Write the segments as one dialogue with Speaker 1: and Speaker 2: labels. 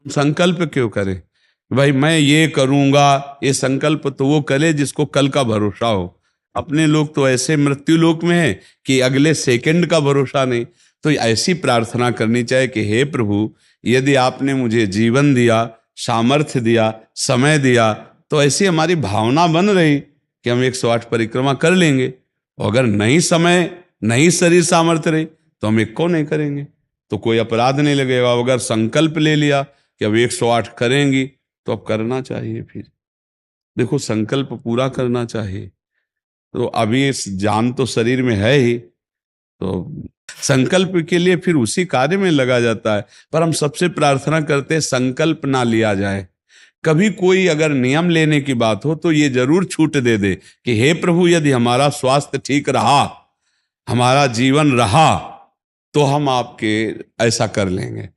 Speaker 1: संकल्प क्यों करें भाई मैं ये करूंगा? ये संकल्प तो वो करे जिसको कल का भरोसा हो। अपने लोग तो ऐसे मृत्यु लोक में है कि अगले सेकंड का भरोसा नहीं। तो ऐसी प्रार्थना करनी चाहिए कि हे प्रभु, यदि आपने मुझे जीवन दिया, सामर्थ्य दिया, समय दिया, तो ऐसी हमारी भावना बन रही कि हम 108 परिक्रमा कर लेंगे। और अगर नहीं समय, नहीं शरीर सामर्थ्य रही तो हम एक को नहीं करेंगे, तो कोई अपराध नहीं लगेगा। अगर संकल्प ले लिया कि अब 108 करेंगी तो अब करना चाहिए। फिर देखो, संकल्प पूरा करना चाहिए। तो अभी इस जान तो शरीर में है ही, तो संकल्प के लिए फिर उसी कार्य में लगा जाता है। पर हम सबसे प्रार्थना करते हैं संकल्प ना लिया जाए। कभी कोई अगर नियम लेने की बात हो तो ये जरूर छूट दे दे कि हे प्रभु, यदि हमारा स्वास्थ्य ठीक रहा, हमारा जीवन रहा, तो हम आपके ऐसा कर लेंगे।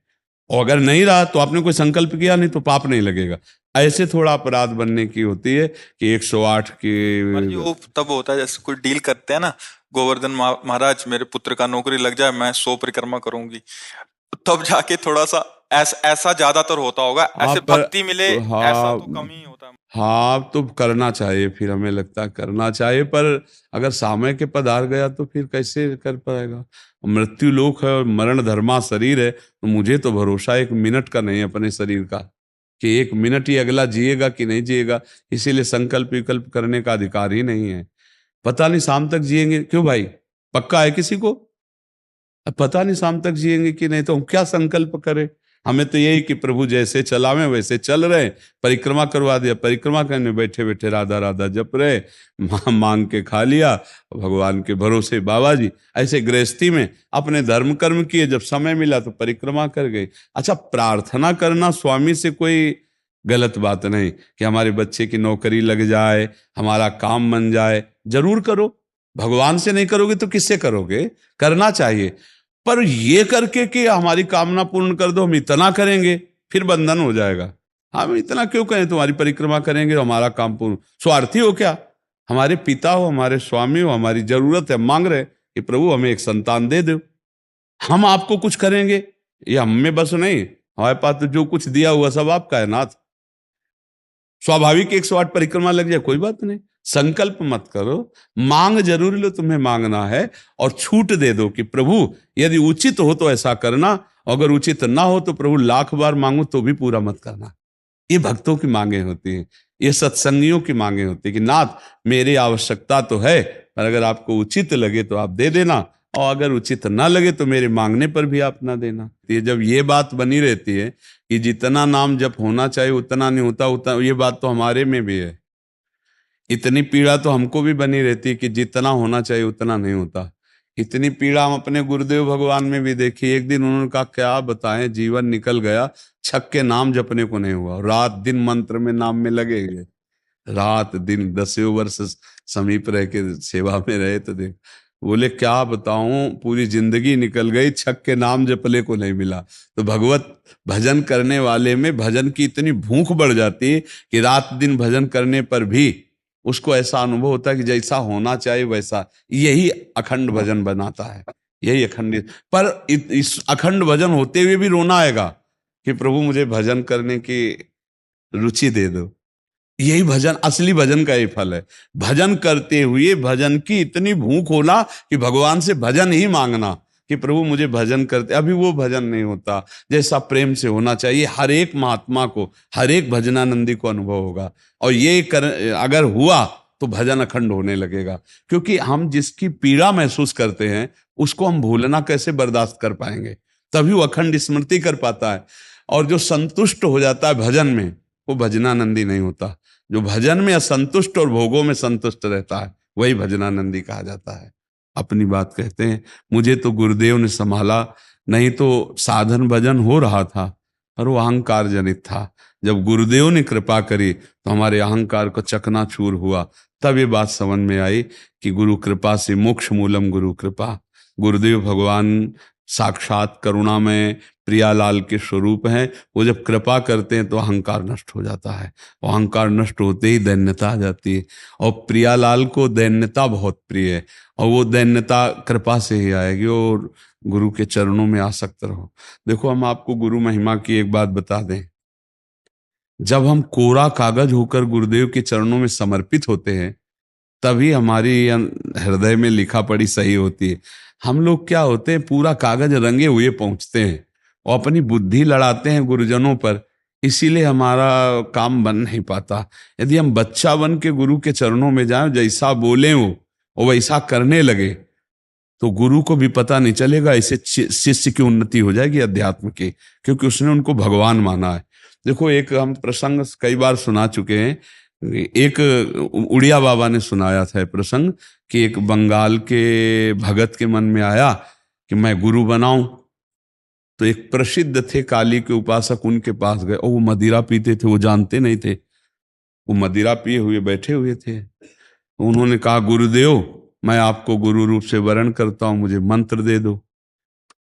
Speaker 1: और अगर नहीं रहा तो आपने कोई संकल्प किया नहीं तो पाप नहीं लगेगा। ऐसे थोड़ा अपराध बनने की होती है कि 108 की।
Speaker 2: वो तब होता है जैसे कोई डील करते हैं ना, गोवर्धन महाराज मेरे पुत्र का नौकरी लग जाए, मैं 100 परिक्रमा करूंगी, तब जाके थोड़ा सा ऐसा ज्यादातर होता होगा। ऐसे भक्ति मिले ऐसा तो कम ही होता है।
Speaker 1: हाँ, तो करना चाहिए, फिर हमें लगता है करना चाहिए। पर अगर समय के पधार गया तो फिर कैसे कर पाएगा? मृत्यु लोक है और मरण धर्मा शरीर है, तो मुझे तो भरोसा 1 मिनट का नहीं है अपने शरीर का कि 1 मिनट ही अगला जिएगा कि नहीं जिएगा। इसीलिए संकल्प विकल्प करने का अधिकार ही नहीं है। पता नहीं शाम तक जिएंगे, क्यों भाई? पक्का है किसी को? अब पता नहीं शाम तक जिएंगे कि नहीं, तो हम क्या संकल्प करें? हमें तो यही कि प्रभु जैसे चलावे वैसे चल रहे। परिक्रमा करवा दिया, परिक्रमा करने बैठे बैठे राधा राधा जप रहे, मांग के खा लिया, भगवान के भरोसे बाबा जी। ऐसे गृहस्थी में अपने धर्म कर्म किए, जब समय मिला तो परिक्रमा कर गए। अच्छा, प्रार्थना करना स्वामी से कोई गलत बात नहीं कि हमारे बच्चे की नौकरी लग जाए, हमारा काम बन जाए, जरूर करो। भगवान से नहीं करोगे तो किससे करोगे? करना चाहिए। पर ये करके कि हमारी कामना पूर्ण कर दो, हम इतना करेंगे, फिर बंधन हो जाएगा। हम इतना क्यों करें? तुम्हारी परिक्रमा करेंगे तो हमारा काम पूर्ण। स्वार्थी हो क्या? हमारे पिता हो, हमारे स्वामी हो, हमारी जरूरत है, मांग रहे कि प्रभु हमें एक संतान दे दो, हम आपको कुछ करेंगे। ये हम में बस नहीं, हमारे पास तो जो कुछ दिया हुआ सब आपका है नाथ। स्वाभाविक 108 परिक्रमा लग जाए, कोई बात नहीं। संकल्प मत करो, मांग जरूर लो, तुम्हें मांगना है। और छूट दे दो कि प्रभु यदि उचित हो तो ऐसा करना, अगर उचित ना हो तो प्रभु लाख बार मांगो तो भी पूरा मत करना। ये भक्तों की मांगे होती हैं, ये सत्संगियों की मांगे होती है कि नाथ मेरी आवश्यकता तो है, पर अगर आपको उचित लगे तो आप दे देना, और अगर उचित ना लगे तो मेरे मांगने पर भी आप ना देना। ये जब ये बात बनी रहती है कि जितना नाम जप होना चाहिए उतना नहीं होता, उतना, ये बात तो हमारे में भी है। इतनी पीड़ा तो हमको भी बनी रहती है कि जितना होना चाहिए उतना नहीं होता। इतनी पीड़ा हम अपने गुरुदेव भगवान में भी देखी। एक दिन उन्होंने कहा क्या बताएं, जीवन निकल गया, छक के नाम जपने को नहीं हुआ, रात दिन मंत्र में नाम में लगे गए, रात दिन 10 वर्ष समीप रह के सेवा में रहे। तो देख, बोले क्या बताऊं, पूरी जिंदगी निकल गई, छक के नाम जपले को नहीं मिला। तो भगवत भजन करने वाले में भजन की इतनी भूख बढ़ जाती है कि रात दिन भजन करने पर भी उसको ऐसा अनुभव होता है कि जैसा होना चाहिए वैसा। यही अखंड भजन बनाता है, यही अखंड। पर इस अखंड भजन होते हुए भी रोना आएगा कि प्रभु मुझे भजन करने की रुचि दे दो। यही भजन, असली भजन का ही फल है। भजन करते हुए भजन की इतनी भूख होना कि भगवान से भजन ही मांगना कि प्रभु मुझे भजन करते। अभी वो भजन नहीं होता जैसा प्रेम से होना चाहिए। हर एक महात्मा को, हर एक भजनानंदी को अनुभव होगा। और ये अगर हुआ तो भजन अखंड होने लगेगा। क्योंकि हम जिसकी पीड़ा महसूस करते हैं उसको हम भूलना कैसे बर्दाश्त कर पाएंगे? तभी वो अखंड स्मृति कर पाता है। और जो संतुष्ट हो जाता है भजन में, वो भजनानंदी नहीं होता। जो भजन में असंतुष्ट और भोगों में संतुष्ट रहता है वही भजनानंदी कहा जाता है। अपनी बात कहते हैं, मुझे तो गुरुदेव ने संभाला, नहीं तो साधन भजन हो रहा था पर वो अहंकार जनित था। जब गुरुदेव ने कृपा करी तो हमारे अहंकार को चकनाचूर हुआ। तब ये बात समझ में आई कि गुरु कृपा से मोक्ष मूलम गुरु कृपा। गुरुदेव भगवान साक्षात करुणामय प्रियालाल के स्वरूप हैं। वो जब कृपा करते हैं तो अहंकार नष्ट हो जाता है, और अहंकार नष्ट होते ही दैन्यता आ जाती है। और प्रियालाल को दैन्यता बहुत प्रिय है, और वो दैन्यता कृपा से ही आएगी। और गुरु के चरणों में आसक्त रहो। देखो, हम आपको गुरु महिमा की एक बात बता दें, जब हम कोरा कागज होकर गुरुदेव के चरणों में समर्पित होते हैं, तभी हमारी हृदय में लिखा पढ़ी सही होती है। हम लोग क्या होते हैं, पूरा कागज रंगे हुए पहुंचते हैं और अपनी बुद्धि लड़ाते हैं गुरुजनों पर, इसीलिए हमारा काम बन नहीं पाता। यदि हम बच्चा बन के गुरु के चरणों में जाएं, जैसा बोले वो और वैसा करने लगे, तो गुरु को भी पता नहीं चलेगा, ऐसे शिष्य की उन्नति हो जाएगी अध्यात्म की, क्योंकि उसने उनको भगवान माना है। देखो, एक हम प्रसंग कई बार सुना चुके हैं, एक उड़िया बाबा ने सुनाया था प्रसंग कि एक बंगाल के भगत के मन में आया कि मैं गुरु बनाऊं। तो एक प्रसिद्ध थे काली के उपासक, उनके पास गए और वो मदिरा पीते थे, वो जानते नहीं थे, वो मदिरा पिए हुए बैठे हुए थे। तो उन्होंने कहा, गुरुदेव मैं आपको गुरु रूप से वरण करता हूं, मुझे मंत्र दे दो।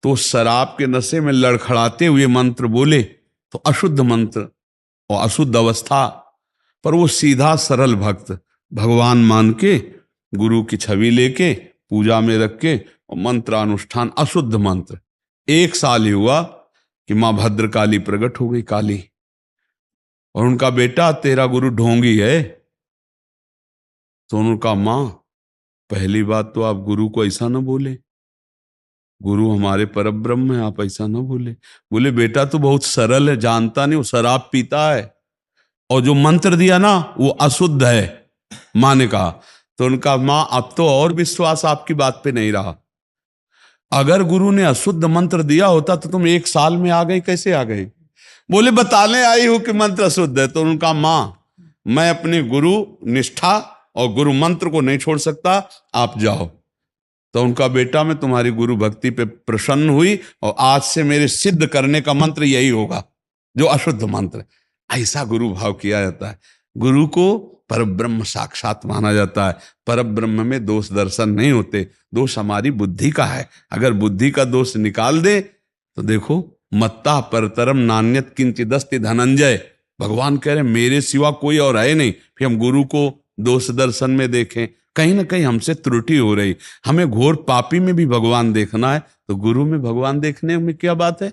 Speaker 1: तो शराब के नशे में लड़खड़ाते हुए मंत्र बोले, तो अशुद्ध मंत्र और अशुद्ध अवस्था, पर वो सीधा सरल भक्त भगवान मान के गुरु की छवि लेके पूजा में रख के और मंत्रानुष्ठान, अशुद्ध मंत्र। 1 साल ही हुआ कि मां भद्रकाली प्रकट हो गई, काली, और उनका बेटा तेरा गुरु ढोंगी है। तो उनका, मां पहली बात तो आप गुरु को ऐसा ना बोले, गुरु हमारे परब्रह्म है, आप ऐसा ना बोले। बोले, बेटा तो बहुत सरल है, जानता नहीं, वो शराब पीता है और जो मंत्र दिया ना वो अशुद्ध है। मां ने कहा, तो उनका, मां अब तो और विश्वास आपकी बात पे नहीं रहा। अगर गुरु ने अशुद्ध मंत्र दिया होता तो तुम 1 साल में आ गई, कैसे आ गई? बोले, बताने आई हूं कि मंत्र अशुद्ध है। तो उनका, मां मैं अपने गुरु निष्ठा और गुरु मंत्र को नहीं छोड़ सकता, आप जाओ। तो उनका, बेटा मैं तुम्हारी गुरु भक्ति पे प्रसन्न हुई और आज से मेरे सिद्ध करने का मंत्र यही होगा जो अशुद्ध मंत्र। ऐसा गुरु भाव किया जाता है। गुरु को परब्रह्म साक्षात माना जाता है। परब्रह्म में दोष दर्शन नहीं होते, दोष हमारी बुद्धि का है। अगर बुद्धि का दोष निकाल दे तो देखो, मत्ता परतरम नान्यत किंचिदस्ति धनंजय, भगवान कह रहे मेरे सिवा कोई और है नहीं। फिर हम गुरु को दोष दर्शन में देखें, कहीं ना कहीं हमसे त्रुटि हो रही। हमें घोर पापी में भी भगवान देखना है, तो गुरु में भगवान देखने में क्या बात है?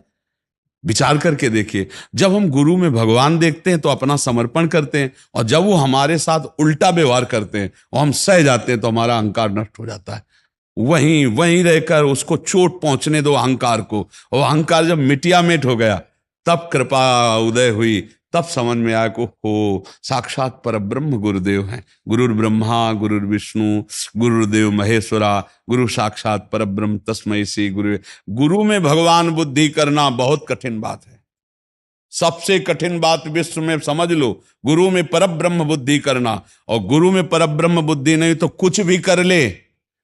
Speaker 1: विचार करके देखिए, जब हम गुरु में भगवान देखते हैं तो अपना समर्पण करते हैं, और जब वो हमारे साथ उल्टा व्यवहार करते हैं और हम सह जाते हैं तो हमारा अहंकार नष्ट हो जाता है। वहीं वहीं रहकर उसको चोट पहुंचने दो अहंकार को, और अहंकार जब मिटिया मिट हो गया तब कृपा उदय हुई, तब समझ में आया को हो साक्षात परब्रह्म गुरुदेव हैं। गुरुर् ब्रह्मा गुरुर्विष्णु गुरुदेव महेश्वरा, गुरु साक्षात परब्रह्म तस्मै श्री गुरु। गुरु में भगवान बुद्धि करना बहुत कठिन बात है, सबसे कठिन बात विश्व में, समझ लो। गुरु में परब्रह्म बुद्धि करना, और गुरु में परब्रह्म बुद्धि नहीं तो कुछ भी कर ले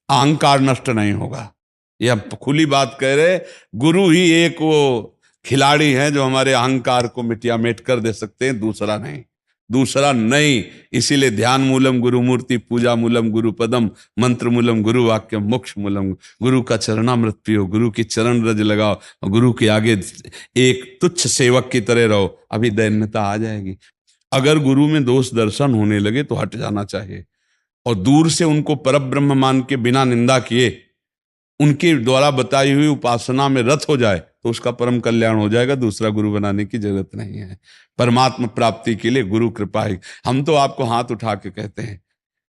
Speaker 1: अहंकार नष्ट नहीं होगा। यह खुली बात कह रहे, गुरु ही एक वो खिलाड़ी हैं जो हमारे अहंकार को मिटिया मेट कर दे सकते हैं, दूसरा नहीं, दूसरा नहीं। इसीलिए ध्यान मूलम गुरु मूर्ति, पूजा मूलम गुरु पदम, मंत्र मूलम गुरु वाक्यम, मोक्ष मूलम गुरु का चरणामृत पियो, गुरु की चरण रज लगाओ और गुरु के आगे एक तुच्छ सेवक की तरह रहो, अभी दैन्यता आ जाएगी। अगर गुरु में दोष दर्शन होने लगे तो हट जाना चाहिए, और दूर से उनको परब्रह्म मान के बिना निंदा किए उनके द्वारा बताई हुई उपासना में रत हो जाए तो उसका परम कल्याण हो जाएगा। दूसरा गुरु बनाने की जरूरत नहीं है। परमात्मा प्राप्ति के लिए गुरु कृपा ही। हम तो आपको हाथ उठा के कहते हैं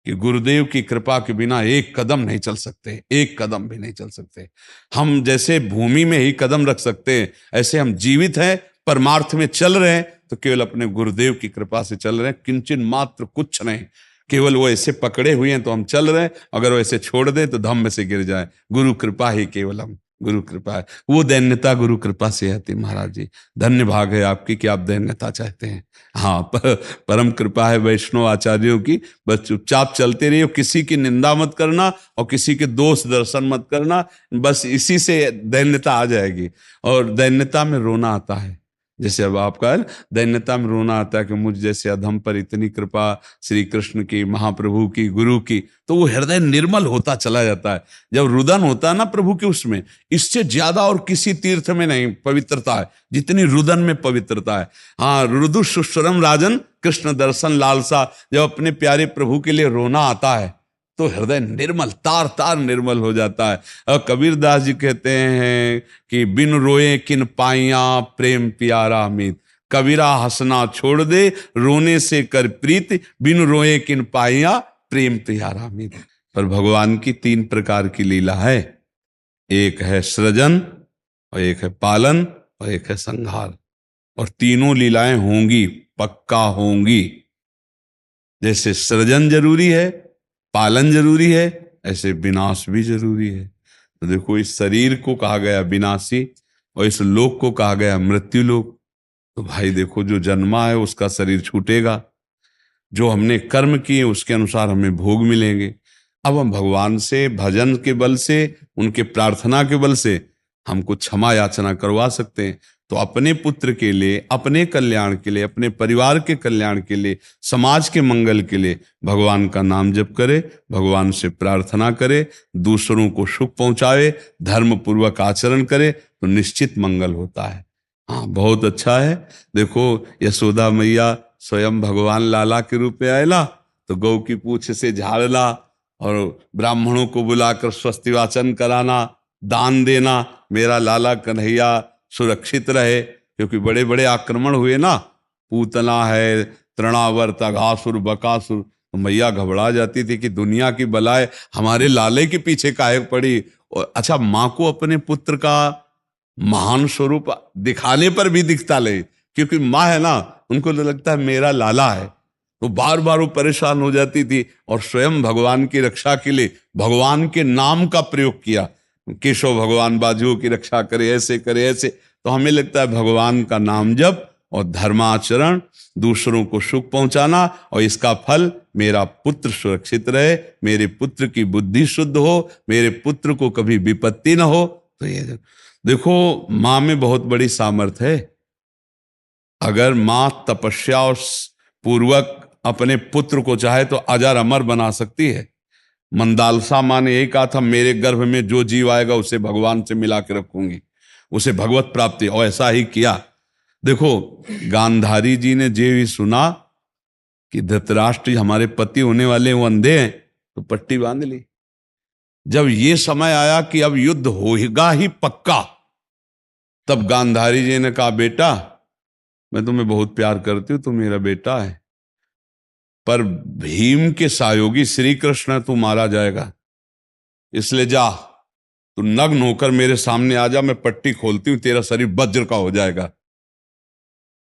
Speaker 1: कि गुरुदेव की कृपा के बिना एक कदम नहीं चल सकते, एक कदम भी नहीं चल सकते। हम जैसे भूमि में ही कदम रख सकते हैं, ऐसे हम जीवित हैं, परमार्थ में चल रहे हैं तो केवल अपने गुरुदेव की कृपा से चल रहे हैं, किंचन मात्र कुछ नहीं। केवल वो ऐसे पकड़े हुए हैं तो हम चल रहे हैं, अगर वो ऐसे छोड़ दें तो धम्म से गिर जाए। गुरु कृपा ही केवलम, गुरु कृपा है। वो दैन्यता गुरु कृपा से आती। महाराज जी, धन्य भाग है आपकी कि आप दैन्यता चाहते हैं। हाँ, परम कृपा है वैष्णव आचार्यों की। बस चुपचाप चलते रहिए, किसी की निंदा मत करना और किसी के दोष दर्शन मत करना, बस इसी से दैन्यता आ जाएगी। और दैन्यता में रोना आता है, जैसे अब आपका दैन्यता में रोना आता है कि मुझ जैसे अधम पर इतनी कृपा श्री कृष्ण की, महाप्रभु की, गुरु की, तो वो हृदय निर्मल होता चला जाता है। जब रुदन होता है ना प्रभु के, उसमें इससे ज्यादा और किसी तीर्थ में नहीं पवित्रता है जितनी रुदन में पवित्रता है। हाँ, रुदु सुश्रम राजन कृष्ण दर्शन लालसा, जब अपने प्यारे प्रभु के लिए रोना आता है तो हृदय निर्मल, तार तार निर्मल हो जाता है। और कबीरदास जी कहते हैं कि बिन रोए किन पाइया प्रेम प्यारा अमित। कबीरा हंसना छोड़ दे, रोने से कर प्रीत, बिन रोए किन पाइया, प्रेम प्यारा मीत। पर भगवान की 3 प्रकार की लीला है, एक है सृजन और एक है पालन और एक है संहार, और तीनों लीलाएं होंगी, पक्का होंगी। जैसे सृजन जरूरी है, पालन जरूरी है, ऐसे विनाश भी जरूरी है। तो देखो, इस शरीर को कहा गया विनाशी और इस लोक को कहा गया मृत्यु लोक। तो भाई देखो, जो जन्मा है उसका शरीर छूटेगा, जो हमने कर्म किए उसके अनुसार हमें भोग मिलेंगे। अब हम भगवान से भजन के बल से, उनके प्रार्थना के बल से हमको क्षमा याचना करवा सकते हैं। तो अपने पुत्र के लिए, अपने कल्याण के लिए, अपने परिवार के कल्याण के लिए, समाज के मंगल के लिए भगवान का नाम जप करे, भगवान से प्रार्थना करे, दूसरों को सुख पहुंचावे, धर्म पूर्वक आचरण करे, तो निश्चित मंगल होता है। हाँ, बहुत अच्छा है। देखो, यशोदा मैया स्वयं भगवान लाला के रूप में आयला, तो गौ की पूंछ से झाड़ना और ब्राह्मणों को बुलाकर स्वस्ति वाचन कराना, दान देना, मेरा लाला कन्हैया सुरक्षित रहे। क्योंकि बड़े बड़े आक्रमण हुए ना, पूतना है, तृणावर्त, अघासुर, बकासुर, तो मैया घबरा जाती थी कि दुनिया की बलाएं हमारे लाले के पीछे काहे पड़ी। और अच्छा, माँ को अपने पुत्र का महान स्वरूप दिखाने पर भी दिखता ले, क्योंकि माँ है ना, उनको तो लगता है मेरा लाला है, तो बार बार वो परेशान हो जाती थी। और स्वयं भगवान की रक्षा के लिए भगवान के नाम का प्रयोग किया, केशव भगवान बाजुओं की रक्षा करे, ऐसे करे, ऐसे। तो हमें लगता है भगवान का नाम जप और धर्माचरण, दूसरों को सुख पहुंचाना, और इसका फल मेरा पुत्र सुरक्षित रहे, मेरे पुत्र की बुद्धि शुद्ध हो, मेरे पुत्र को कभी विपत्ति न हो। तो ये देखो, माँ में बहुत बड़ी सामर्थ्य है। अगर माँ तपस्या और पूर्वक अपने पुत्र को चाहे तो अजर अमर बना सकती है। मंदालसा माँ ने यही कहा था, मेरे गर्भ में जो जीव आएगा उसे भगवान से मिला के रखूंगी, उसे भगवत प्राप्ति, और ऐसा ही किया। देखो, गांधारी जी ने जे भी सुना कि धृतराष्ट्र हमारे पति होने वाले वो अंधे हैं, तो पट्टी बांध ली। जब ये समय आया कि अब युद्ध होगा ही पक्का, तब गांधारी जी ने कहा, बेटा मैं तुम्हें बहुत प्यार करती हूं, तुम मेरा बेटा है, पर भीम के सहयोगी श्री कृष्ण तू मारा जाएगा, इसलिए जा, तू नग्न होकर मेरे सामने आ जा, मैं पट्टी खोलती हूं, तेरा शरीर वज्र का हो जाएगा,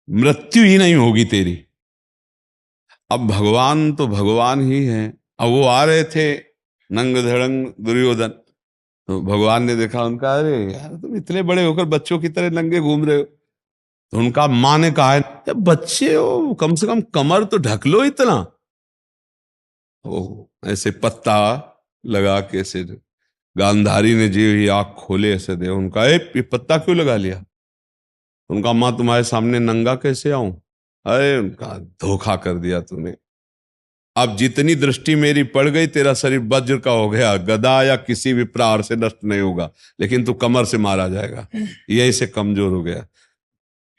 Speaker 1: मृत्यु ही नहीं होगी तेरी। अब भगवान तो भगवान ही है। अब वो आ रहे थे नंग धड़ंग दुर्योधन, तो भगवान ने देखा उनका, अरे यार तुम इतने बड़े होकर बच्चों की तरह नंगे घूम रहे हो। तो उनका माँ ने कहा है, बच्चे हो, कम से कम कमर तो ढक लो इतना। ओ ऐसे पत्ता लगा के ऐसे, गांधारी ने जी ही आंख खोले ऐसे दे, उनका ये पत्ता क्यों लगा लिया? उनका, माँ तुम्हारे सामने नंगा कैसे आऊं? अरे उनका, धोखा कर दिया तूने, अब जितनी दृष्टि मेरी पड़ गई, तेरा शरीर वज्र का हो गया, गदा या किसी भी प्रहार से नष्ट नहीं होगा, लेकिन तू कमर से मारा जाएगा। यही से कमजोर हो गया।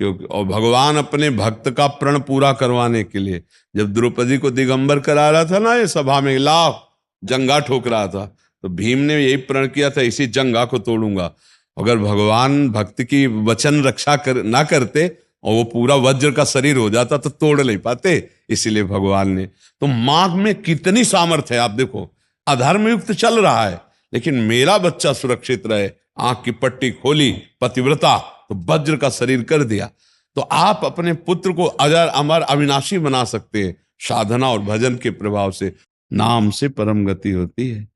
Speaker 1: क्योंकि और भगवान अपने भक्त का प्रण पूरा करवाने के लिए जब द्रौपदी को दिगंबर करा रहा था ना, ये सभा में लाभ जंगा ठोक रहा था, तो भीम ने यही प्रण किया था, इसी जंगा को तोड़ूंगा। अगर भगवान भक्त की वचन रक्षा ना करते और वो पूरा वज्र का शरीर हो जाता तो तोड़ नहीं पाते, इसीलिए भगवान ने। तो माँ में कितनी सामर्थ्य है, आप देखो, अधर्म युक्त चल रहा है, लेकिन मेरा बच्चा सुरक्षित रहे, आंख की पट्टी खोली, पतिव्रता, तो वज्र का शरीर कर दिया। तो आप अपने पुत्र को अजर अमर अविनाशी बना सकते हैं साधना और भजन के प्रभाव से। नाम से परम गति होती है।